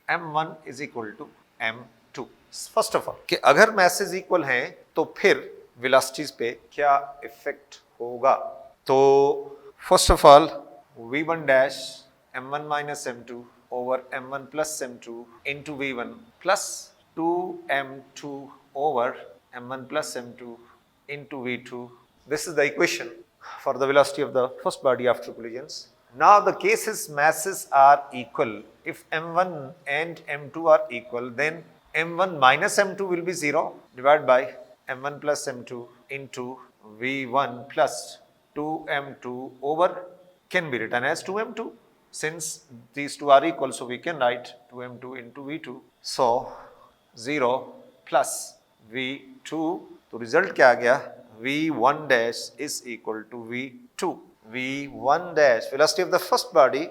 m1 is equal to m2। First of all कि अगर masses equal हैं तो फिर वेलोसिटीज पे क्या इफेक्ट होगा। तो first of all v1 dash m1 minus m2 over m1 plus m2 into v1 plus 2m2 over m1 plus m2 into v2. This is the equation for the velocity of the first body after collisions. Now the cases masses are equal. If m1 and m2 are equal, then m1 minus m2 will be 0 divided by m1 plus m2 into v1 plus 2m2 over can be written as 2m2. Since these two are equal, so we can write 2m2 into v2. So 0 plus v2, तो result क्या आ गया, v1 dash is equal to v2. v1 dash velocity of the first body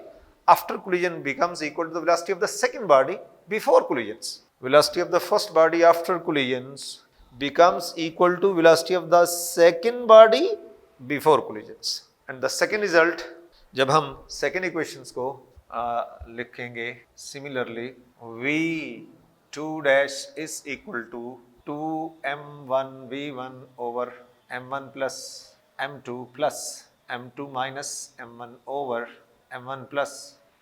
after collision becomes equal to the velocity of the second body before collisions. Velocity of the first body after collisions becomes equal to velocity of the second body before collisions. And the second result, जब हम second equations को लिखेंगे similarly, v2 dash is equal to 2m1 v1 over m1 plus m2 plus m2 minus m1 over m1 plus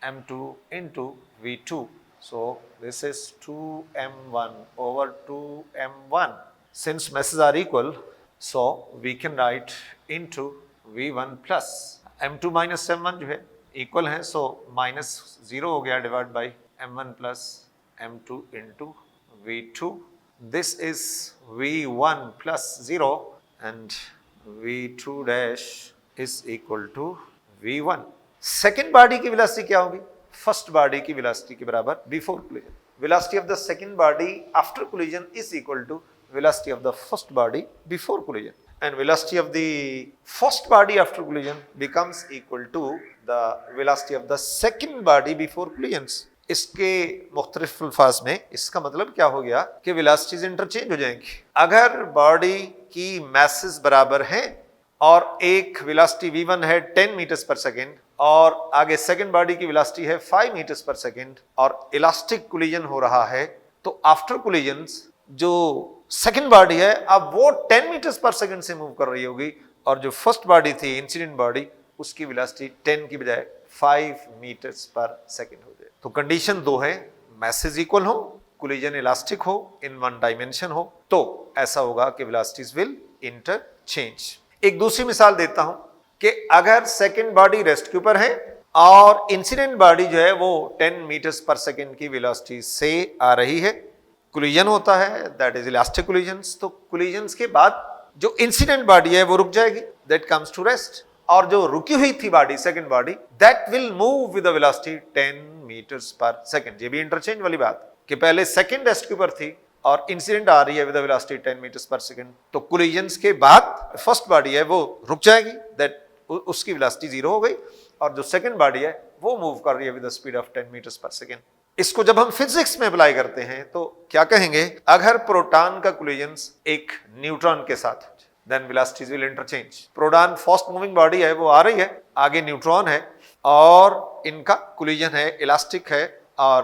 m2 into v2. So this is 2m1 over 2m1. Since masses are equal, so we can write into v1 plus m2 minus m1 जो है equal है, so minus 0 हो गया divide by m1 plus m2 into v2. This is v1 plus 0 and v2 dash is equal to v1. Second body की velocity क्या होगी, first body की velocity के बराबर before collision. Velocity of the second body after collision is equal to velocity of the first body before collision. And velocity of the first body after collision becomes equal to the velocity of the second body before collisions. इसके मुख्तलिफ अल्फाज में इसका मतलब क्या हो गया कि वेलोसिटीज इंटरचेंज हो जाएंगी. अगर बॉडी की मैसेस बराबर हैं और एक वेलोसिटी v1 है 10 मीटर्स पर सेकेंड और आगे सेकेंड बॉडी की वेलोसिटी है 5 मीटर्स पर सेकेंड और इलास्टिक कोलिजन हो रहा है, तो आफ्टर कोलिजन्स जो सेकेंड बॉडी है अब वो 10 मीटर्स पर सेकेंड से मूव कर रही होगी और जो फर्स्ट बॉडी थी इंसिडेंट बॉडी उसकी वेलोसिटी 10 की बजाय 5 मीटर्स पर सेकेंड हो जाए. तो कंडीशन दो है, मैसेज इक्वल हो, कोलिजन इलास्टिक हो, इन वन डायमेंशन हो, तो ऐसा होगा कि वेलोसिटीज विल इंटरचेंज. एक दूसरी मिसाल देता हूं कि अगर सेकेंड बॉडी रेस्ट के ऊपर है और इंसिडेंट बॉडी जो है वो 10 मीटर्स पर सेकेंड की वेलोसिटी से आ रही है, कोलिजन होता है, दैट इज इलास्टिक कोलिजन्स. तो कोलिजन्स के बाद जो इंसिडेंट बॉडी है वो रुक जाएगी, दैट कम्स टू रेस्ट, और जो रुकी हुई थी body second body that will move with the velocity 10 metres per second. ये भी इंटरचेंज वाली बात कि पहले सेकंड रेस्ट के ऊपर थी और इंसिडेंट आ रही है with the velocity 10 metres per second, तो कोलिजन्स के बाद फर्स्ट बॉडी है वो रुक जाएगी, दैट उसकी वेलोसिटी 0 हो गई, और जो सेकंड बॉडी है वो मूव कर रही है with the speed of 10 metres per second. इसको जब हम फिजिक्स में अप्लाई करते हैं तो क्या कहेंगे, अगर प्रोटॉन का कोलिजन्स एक न्यूट्रॉन के साथ, then velocities will interchange. Proton fast moving body है वो आ रही है, आगे न्यूट्रॉन है और इनका कोलिजन है, इलास्टिक है और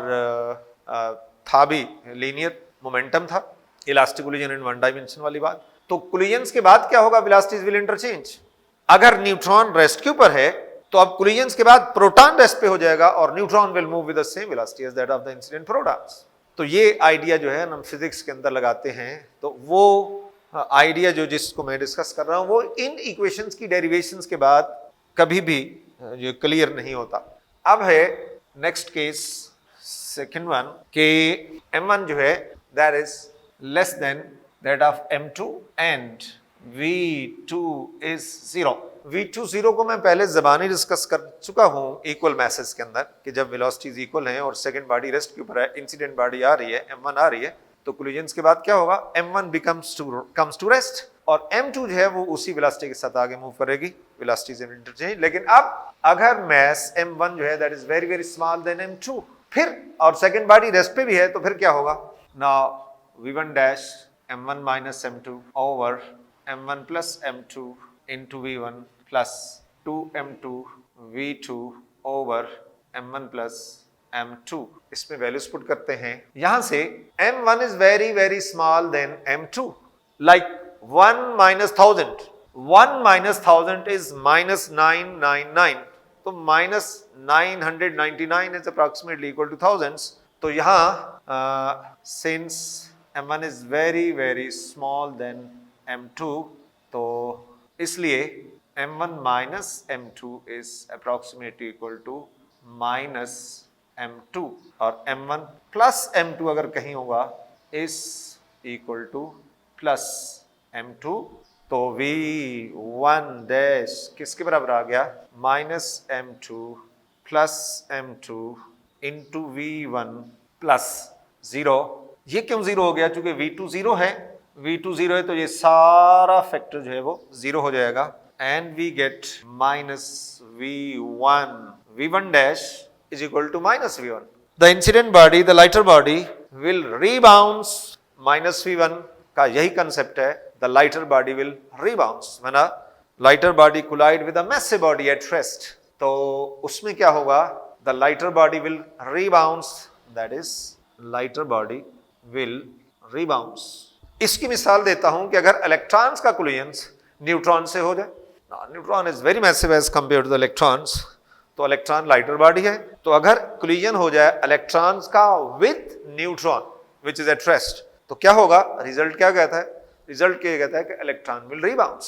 था भी लीनियर मोमेंटम था, elastic collision in one dimension वाली बात. तो कोलिजन्स के बाद क्या होगा, वेलोसिटीज विल इंटरचेंज. अगर न्यूट्रॉन रेस्ट के ऊपर है तो अब कोलिजन्स के बाद प्रोटॉन रेस्ट पे हो जाएगा और neutron will move with the same velocity as that of the incident protons. तो ये आइडिया जो है हम फिजिक्स के अंदर लगाते हैं, तो वो आइडिया जो जिसको मैं डिस्कस कर रहा हूं वो इन इक्वेशंस की डेरिवेशंस के बाद कभी भी जो क्लियर नहीं होता. अब है नेक्स्ट केस सेकंड वन के m1 जो है that is less than that of m2 and v2 is 0. v2 0 को मैं पहले ज़बानी डिस्कस कर चुका हूं इक्वल मैसेज के अंदर कि जब वेलोसिटीज इक्वल हैं और सेकंड बॉडी रेस्ट के ऊपर है, इंसिडेंट बॉडी आ रही है, m1 आ रही है, तो कोलिजन्स के बाद क्या होगा, m1 कम्स टू रेस्ट और m2 जो है वो उसी वेलोसिटी के साथ आगे मूव करेगी, वेलोसिटीज इंटरचेंज. लेकिन अब अगर मास m1 जो है that is very very small than m2 फिर और सेकंड बॉडी रेस्ट पे भी है, तो फिर क्या होगा, now v1 dash m1 minus m2 over m1 plus m2 into v1 plus 2m2 v2 over m1 plus m2, इसमें वैल्यूज पुट करते हैं। यहां से m1 is very very small than m2, like 1 minus 1000, 1 minus 1000 is minus 999, तो minus 999 is approximately equal to thousands। तो यहाँ since m1 is very very small than m2, तो इसलिए m1 minus m2 is approximately equal to minus m2, और m1 plus m2 अगर कहीं होगा is equal to plus m2, तो v1 dash किसके बराबर आ गया, minus m2 plus m2 into v1 plus 0। ये क्यों 0 हो गया, चूंकि v2 0 है, v2 0 है तो ये सारा फैक्टर जो है वो 0 हो जाएगा, and we get minus v1 dash is equal to minus v1। The incident body, the lighter body will rebounce, minus v1 का यही कंसेप्ट है, the lighter body will rebound when a lighter body collide with a massive body at rest। तो उसमें क्या होगा, the lighter body will rebound, that is lighter body will rebound। इसकी मिसाल देता हूं कि अगर इलेक्ट्रॉन्स का कोलिजन्स न्यूट्रॉन से हो जाए, neutron is very massive as compare to the electrons, तो इलेक्ट्रॉन लाइटर बॉडी है, तो अगर कोलिजन हो जाए इलेक्ट्रॉन्स का with neutron which is at rest, तो क्या होगा, रिजल्ट क्या कहता है, रिजल्ट क्या कहता है कि electron will rebounce,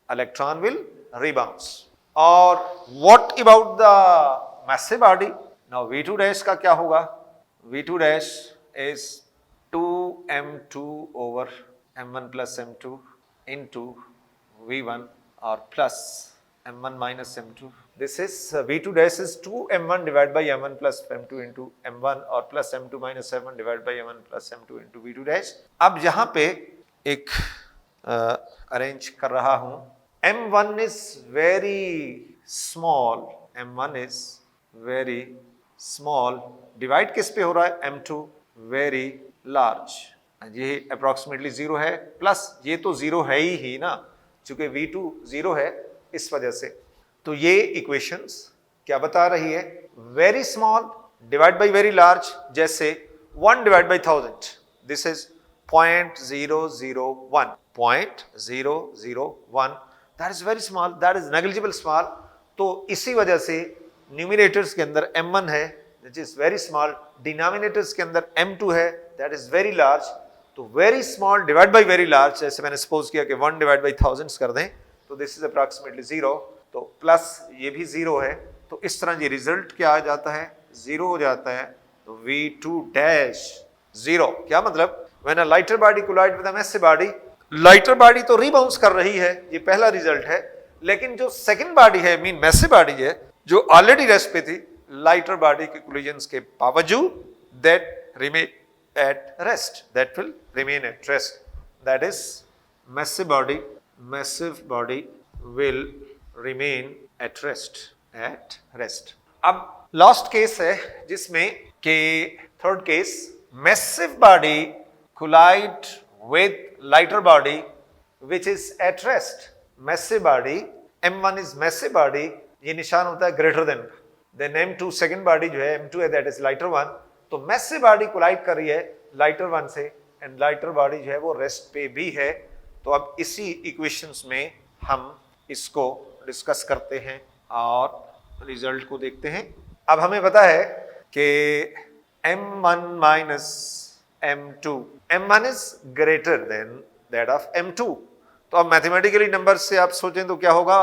electron will rebounce. और what about the massive body, now v2 dash का क्या होगा, v2 dash is 2m2 over m1 plus m2 into v1 और plus m1 minus m2, this is v2 dash is 2m1 divide by m1 plus m2 into m1 और plus m2 minus m1 divide by m1 plus m2 into v2 dash. अब यहां पे एक arrange कर रहा हूं, m1 is very small, m1 is very small, divide किस पे हो रहा है, m2 वेरी लार्ज, ये अप्रोक्सीमेटली 0 है, प्लस ये तो 0 है ही ना, चूंकि v2 0 है इस वजह से। तो ये इक्वेशंस क्या बता रही है, very small divide by very large, जैसे 1 divide by 1000, this is 0.001, 0.001, that is very small, that is negligible small. तो इसी वजह से न्यूमिनेटर्स के अंदर m1 है which is very small, denominators के अंदर m2 है दैट इज वेरी लार्ज। तो very small divide by very large, जैसे मैंने सपोज किया कि 1 डिवाइड बाय थाउजेंड्स कर दें, तो दिस इज अप्रॉक्सीमेटली 0, तो प्लस ये भी 0 है, तो इस तरह ये रिजल्ट क्या आ जाता है, 0 हो जाता है। तो v2 डैश 0, क्या मतलब, when a lighter body collide with a massive body, lighter body तो रीबाउंस कर रही है, ये पहला रिजल्ट है, लेकिन जो सेकंड बॉडी है, मीन मैसिव बॉडी है, जो ऑलरेडी रेस्ट पे थी, लाइटर बॉडी के कोलिजन्स के बावजूद, that remain at rest, that will remain at rest, that is massive body will remain at rest. अब लास्ट केस है जिसमें के third case, massive body collide with lighter body which is at rest, massive body, m1 is massive body, ये निशान होता है greater than, then m2 second body जो है m2 है that is lighter one, तो massive body collide कर रही है lighter one से, and lighter body जो है वो rest पे भी है। तो अब इसी equations में हम इसको डिस्कस करते हैं और रिजल्ट को देखते हैं। अब हमें पता है कि m1 minus m2, m1 is greater than that of m2, तो अब मैथमेटिकली नंबर से आप सोचें तो क्या होगा,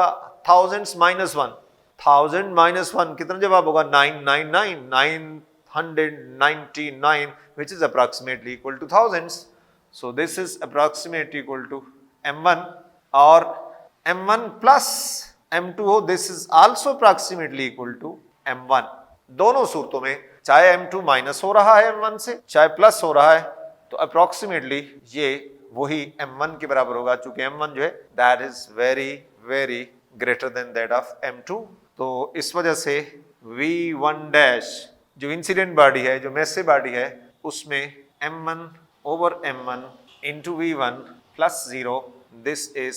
thousands minus 1, 1000 minus 1 कितना जवाब होगा, 999, 999, which is approximately equal to thousands, so this is approximately equal to m1, और m1 plus m2 हो, this is also approximately equal to m1। दोनों सूरतों में चाहे m2 माइनस हो रहा है m1 से, चाहे प्लस हो रहा है, तो अप्रोक्सीमेटली ये वही m1 के बराबर होगा, चूंकि m1 जो है that is very very greater than that of m2। तो इस वजह से v1 डैश जो इंसिडेंट बॉडी है, जो मैसिव बॉडी है, उसमें m1 over m1 into v1 plus 0, this is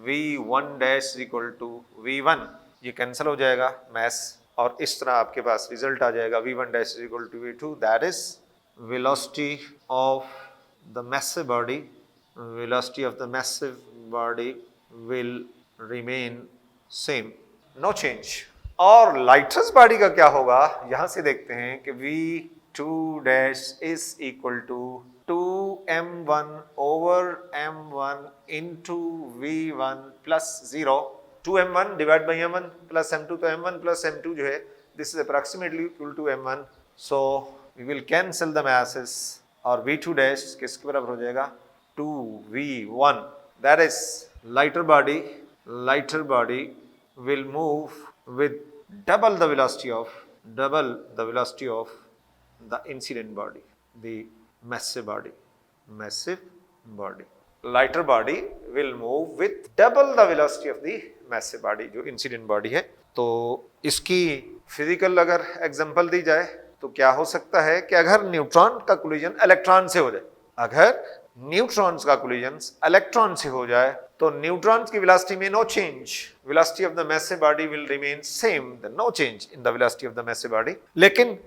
v1 dash equal to v1, ये कैंसिल हो जाएगा, मैस और इस तरह आपके पास रिजल्ट आ जाएगा v1 dash is equal to v2, that is velocity of the massive body, velocity of the massive body will remain same, no change. और लाइटस्ट body का क्या होगा, यहां से देखते हैं कि v2 dash is equal to 2m1 over m1 into v1 plus 0, 2m1 divided by m1 plus m2, तो m1 plus m2 जो है this is approximately equal to m1, so we will cancel the masses और v2 dash किसके बराबर हो जाएगा 2v1, that is lighter body will move with double the velocity of the incident body, the massive body. Lighter body will move with double the velocity of the massive body, जो incident body है. तो इसकी physical अगर example दी जाए तो क्या हो सकता है कि अगर न्यूट्रॉन का कोलिजन इलेक्ट्रॉन से हो जाए, अगर न्यूट्रॉन्स का कोलिजन इलेक्ट्रॉन से हो जाए तो न्यूट्रॉन्स की वेलोसिटी में no change, velocity of the massive body will remain same, no change in the velocity of the massive body. लेकिन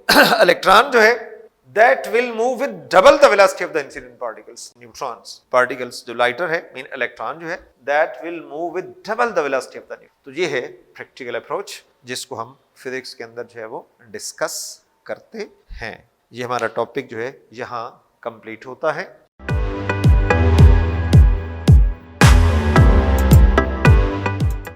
इलेक्ट्रॉन जो है that will move with double the velocity of the incident particles, neutrons, particles जो lighter है mean electron जो है that will move with double the velocity of the neutron. तो ये है प्रैक्टिकल अप्रोच जिसको हम फिजिक्स के अंदर जो है वो डिस्कस करते हैं. ये हमारा टॉपिक जो है यहाँ कंप्लीट होता है.